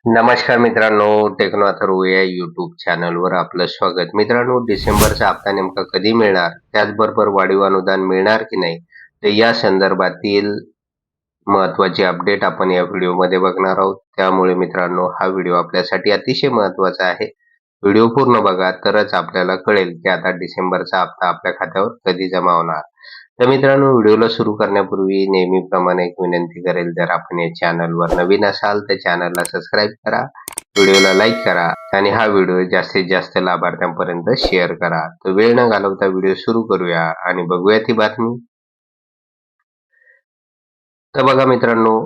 नमस्कार मित्रांनो, टेक्नो अथर्व या यूट्यूब चॅनलवर आपलं स्वागत. मित्रांनो, डिसेंबरचा हप्ता नेमका कधी मिळणार, त्याचबरोबर वाढीव अनुदान मिळणार की नाही, तर या संदर्भातील महत्त्वाची अपडेट आपण या व्हिडिओमध्ये बघणार आहोत. त्यामुळे मित्रांनो, हा व्हिडिओ आपल्यासाठी अतिशय महत्त्वाचा आहे. व्हिडिओ पूर्ण बघा, तरच आपल्याला कळेल की आता डिसेंबरचा हप्ता आपल्या खात्यावर कधी जमा होणार. तर मित्रांनो, व्हिडिओला सुरू करण्यापूर्वी नेहमीप्रमाणे एक विनंती करेल, जर आपण या चॅनलवर नवीन असाल तर चॅनलला सबस्क्राईब करा, व्हिडिओला लाईक करा आणि हा व्हिडिओ जास्तीत जास्त लाभार्थ्यांपर्यंत शेअर करा. तर वेळ न घालवता व्हिडिओ सुरू करूया आणि बघूया ती बातमी. तर बघा मित्रांनो,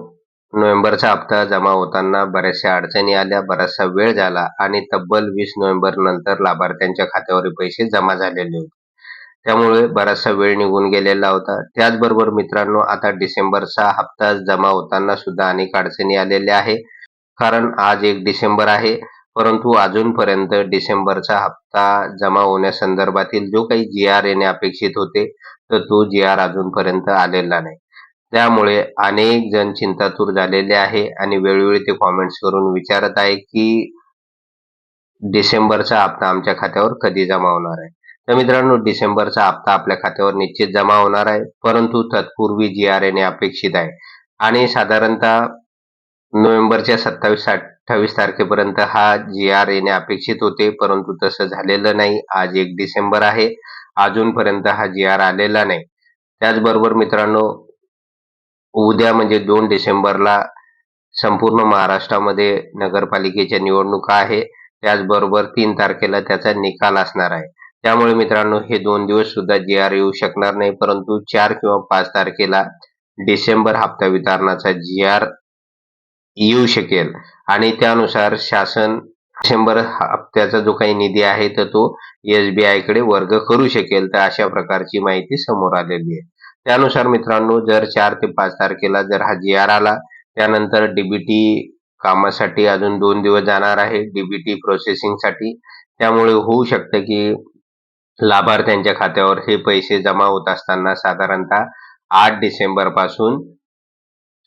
नोव्हेंबरचा हप्ता जमा होताना बऱ्याचशा अडचणी आल्या, बराचसा वेळ झाला आणि तब्बल 20 नोव्हेंबर नंतर लाभार्थ्यांच्या खात्यावर पैसे जमा झालेले होते. त्यामुळे बराचसा वेळ निघून गेलेला होता. त्याचबरोबर मित्रांनो, आता डिसेंबरचा हप्ता जमा होताना सुद्धा अनेक अडचणी आलेल्या आहे. कारण आज 1 डिसेंबर आहे, परंतु अजूनपर्यंत डिसेंबरचा हप्ता जमा होण्यासंदर्भातील जो काही जी-आर येणे अपेक्षित होते, तर तो जी-आर अजूनपर्यंत आलेला नाही. त्यामुळे अनेक जण चिंतातूर झालेले आहे आणि वेळोवेळी ते कॉमेंट्स करून विचारत आहे की डिसेंबरचा हप्ता आमच्या खात्यावर कधी जमा होणार आहे. तर मित्रांनो, डिसेंबरचा हप्ता आपल्या खात्यावर निश्चित जमा होणार आहे, परंतु तत्पूर्वी जी-आर येणे अपेक्षित आहे आणि साधारणतः नोव्हेंबरच्या 27-28 तारखेपर्यंत हा जी-आर येणे अपेक्षित होते, परंतु तसं झालेलं नाही. आज 1 डिसेंबर आहे, अजूनपर्यंत हा जी-आर आलेला नाही. त्याचबरोबर मित्रांनो, उद्या म्हणजे 2 डिसेंबरला संपूर्ण महाराष्ट्रामध्ये नगरपालिकेच्या निवडणुका आहे. त्याचबरोबर 3 तारखेला त्याचा निकाल असणार आहे. त्यामुळे मित्रांनो, हे 2 दिवस सुद्धा जी-आर येऊ शकणार नाही, परंतु 4 किंवा 5 तारखेला डिसेंबर हप्ता वितरणाचा जी-आर येऊ शकेल आणि त्यानुसार शासन डिसेंबर हप्त्याचा जो काही निधी आहे तर तो SBI कडे वर्ग करू शकेल. तर अशा प्रकारची माहिती समोर आलेली आहे. त्यानुसार मित्रांनो, जर 4 ते 5 तारखेला जर हा जी-आर आला, त्यानंतर डीबीटी कामासाठी अजून 2 दिवस जाणार आहे, डीबीटी प्रोसेसिंगसाठी. त्यामुळे होऊ शकतं की लाभार्थ्यांच्या खात्यावर हे पैसे जमा होत असताना साधारणतः 8 डिसेंबर पासून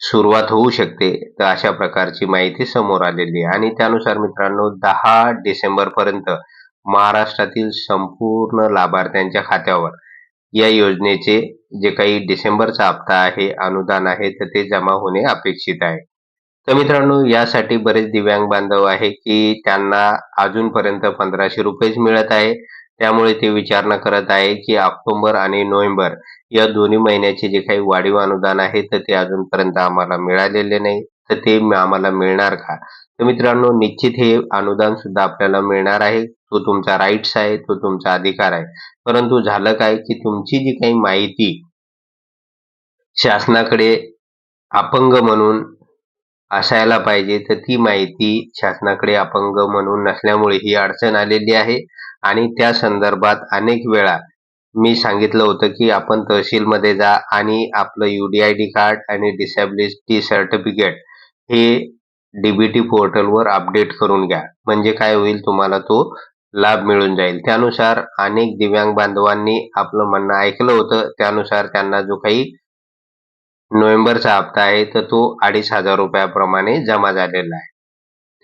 सुरुवात होऊ शकते. तर अशा प्रकारची माहिती समोर आलेली आहे आणि त्यानुसार मित्रांनो, 10 डिसेंबर पर्यंत महाराष्ट्रातील संपूर्ण लाभार्थ्यांच्या खात्यावर या योजनेचे जे काही डिसेंबरचा हप्ता आहे, अनुदान आहे, तर ते जमा होणे अपेक्षित आहे. तर मित्रांनो, यासाठी बरेच दिव्यांग बांधव आहे की त्यांना अजूनपर्यंत 1500 रुपयेच मिळत आहे. त्यामुळे ते विचारणा करत आहे की ऑक्टोबर आणि नोव्हेंबर या दोन्ही महिन्याचे जे काही वाढीव अनुदान आहे, तर ते अजूनपर्यंत आम्हाला मिळालेले नाही, तर ते आम्हाला मिळणार का? तर मित्रांनो, निश्चित हे अनुदान सुद्धा आपल्याला मिळणार आहे. तो तुमचा राईट्स आहे, तो तुमचा अधिकार आहे. परंतु झालं काय की तुमची जी काही माहिती शासनाकडे अपंग म्हणून असायला पाहिजे, तर ती माहिती शासनाकडे अपंग म्हणून नसल्यामुळे ही अडचण आलेली आहे आणि त्या संदर्भात अनेक वेळा मी सांगितलं होतं की आपण तहसीलमध्ये जा आणि आपलं UDID कार्ड आणि डिसॅबिलिटी सर्टिफिकेट हे डीबीटी पोर्टलवर अपडेट करून घ्या. म्हणजे काय होईल, तुम्हाला तो लाभ मिळून जाईल. त्यानुसार अनेक दिव्यांग बांधवांनी आपलं म्हणणं ऐकलं होतं. त्यानुसार त्यांना जो काही नोव्हेंबरचा हप्ता आहे, तर तो 2500 रुपयाप्रमाणे जमा झालेला आहे.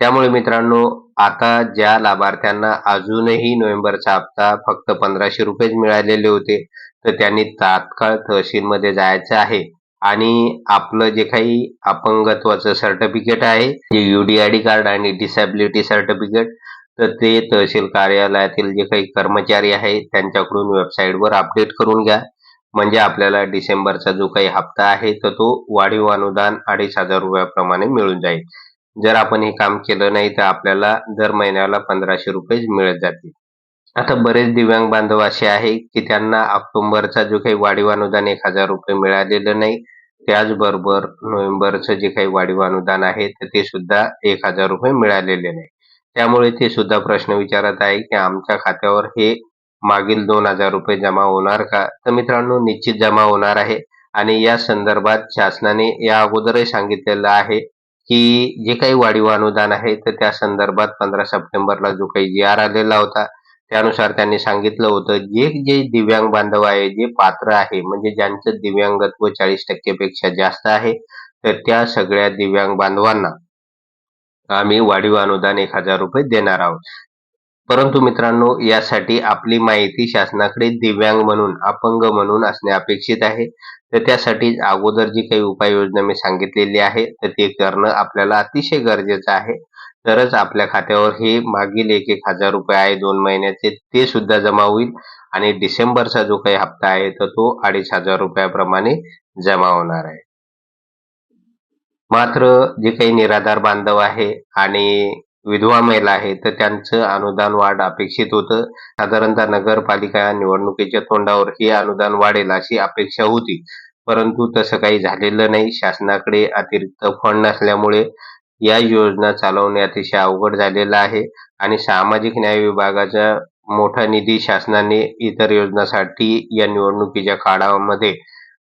त्यामुळे मित्रांनो, आता ज्या लाभार्थ्यांना अजूनही नोव्हेंबरचा हप्ता फक्त 1500 रुपयेच मिळालेले होते, तर त्यांनी तात्काळ तहसीलमध्ये जायचं आहे आणि आपलं जे काही अपंगत्वाचं सर्टिफिकेट आहे, जे UDID कार्ड आणि डिसॅबिलिटी सर्टिफिकेट, तर ते तहसील कार्यालयातील जे काही कर्मचारी आहे त्यांच्याकडून वेबसाईटवर अपडेट करून घ्या. म्हणजे आपल्याला डिसेंबरचा जो काही हप्ता आहे, तर तो वाढीव अनुदान 2500 रुपयाप्रमाणे मिळून जाईल. जर आपण हे काम केलं नाही, तर आपल्याला दर महिन्याला 1500 रुपये मिळत जातील. आता बरेच दिव्यांग बांधव असे आहे की त्यांना ऑक्टोबरचा जो काही वाढीव अनुदान 1000 रुपये मिळालेलं नाही. त्याचबरोबर नोव्हेंबरचं जे काही वाढीव अनुदान आहे, तर ते सुद्धा 1000 रुपये मिळालेले नाही. त्यामुळे ते सुद्धा प्रश्न विचारत आहे की आमच्या खात्यावर हे मागील 2000 रुपये जमा होणार का? तर मित्रांनो, निश्चित जमा होणार आहे आणि या संदर्भात शासनाने या अगोदरही सांगितलेलं आहे की जे काही वाढीव अनुदान आहे, तर त्या संदर्भात 15 सप्टेंबरला जो काही जी-आर आलेला होता, त्यानुसार त्यांनी सांगितलं होतं, जे दिव्यांग बांधव आहे, जे पात्र आहे, म्हणजे ज्यांचं दिव्यांगत्व 40% पेक्षा जास्त आहे, तर त्या सगळ्या दिव्यांग बांधवांना आम्ही वाढीव अनुदान 1,000 रुपये देणार आहोत. परंतु मित्रांनो, यासाठी आपली माहिती शासनाकडे दिव्यांग म्हणून, अपंग म्हणून असणे अपेक्षित आहे. तर त्यासाठी अगोदर जी काही उपाययोजना मी सांगितलेली आहे, तर ते करणं आपल्याला अतिशय गरजेचं आहे. तरच आपल्या खात्यावर हे मागील 1,000 रुपये आहे 2 महिन्याचे, ते सुद्धा जमा होईल आणि डिसेंबरचा जो काही हप्ता आहे, तर तो 2,500 रुपयाप्रमाणे जमा होणार आहे. मात्र जे काही निराधार बांधव आहे आणि विधवा महिला आहे, तर त्यांचं अनुदान वाढ अपेक्षित होतं. साधारणतः नगरपालिका निवडणुकीच्या तोंडावर हे अनुदान वाढेल अशी अपेक्षा होती. परंतु तसं काही झालेलं नाही. शासनाकडे अतिरिक्त फंड नसल्यामुळे या योजना चालवणे अतिशय अवघड झालेलं आहे आणि सामाजिक न्याय विभागाचा मोठा निधी शासनाने इतर योजनांसाठी या निवडणुकीच्या काळामध्ये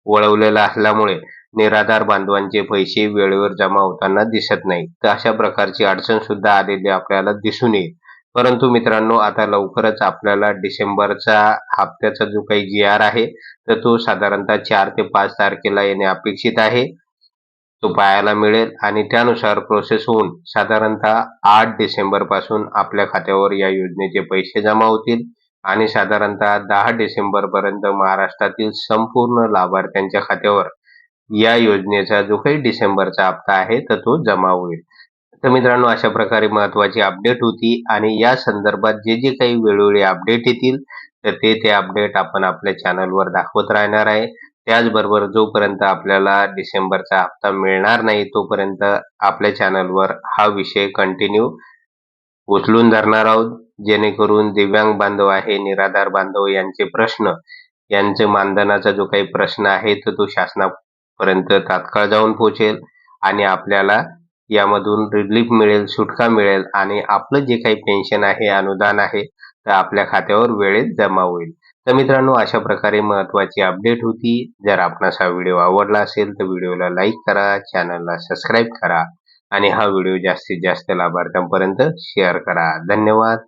वळवलेला असल्यामुळे निराधार बांधवांचे पैसे वेळेवर जमा होताना दिसत नाही. तर अशा प्रकारची अडचण सुद्धा आलेली आपल्याला दिसून येईल. परंतु मित्रांनो, आता लवकरच आपल्याला डिसेंबरचा हप्त्याचा जो काही जी-आर आहे, तर तो साधारणतः 4 ते 5 तारखेला येणे अपेक्षित आहे. तो पाहायला मिळेल आणि त्यानुसार प्रोसेस होऊन साधारणतः 8 डिसेंबरपासून आपल्या खात्यावर या योजनेचे पैसे जमा होतील आणि साधारणतः 10 डिसेंबरपर्यंत महाराष्ट्रातील संपूर्ण लाभार्थ्यांच्या खात्यावर या योजनेचा जो काही डिसेंबरचा हप्ता आहे तर तो जमा होईल. तर मित्रांनो, अशा प्रकारे महत्त्वाची अपडेट होती आणि या संदर्भात जे जे काही वेळोवेळी अपडेट येतील तर ते अपडेट आपण आपल्या चॅनलवर दाखवत राहणार आहे. त्याचबरोबर जोपर्यंत आपल्याला डिसेंबरचा हप्ता मिळणार नाही तोपर्यंत आपल्या चॅनलवर हा विषय कंटिन्यू उचलून धरणार आहोत, जेणेकरून दिव्यांग बांधव आहे, निराधार बांधव यांचे प्रश्न, यांचे मानधनाचा जो काही प्रश्न आहे तर तो शासनापर्यंत तात्काळ जाऊन पोहोचेल आणि आपल्याला यामधून रिलीफ मिळेल, सुटका मिळेल आणि आपलं जे काही पेन्शन आहे, अनुदान आहे, तर आपल्या खात्यावर वेळेत जमा होईल. तर मित्रांनो, अशा प्रकारे महत्त्वाची अपडेट होती. जर आपणास हा व्हिडिओ आवडला असेल तर व्हिडिओला लाईक करा, चॅनलला सबस्क्राईब करा आणि हा व्हिडिओ जास्तीत जास्त लाभार्थ्यांपर्यंत शेअर करा. धन्यवाद.